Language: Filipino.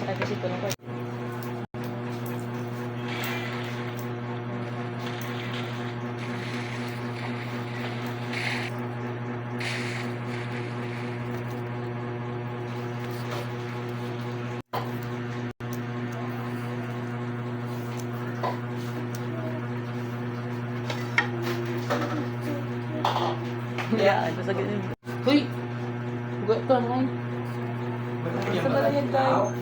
sa kabisito ng kwarto. Yeah, ito sa ganyan. Hoy! Huwag ka naman. Sa balayag tayo.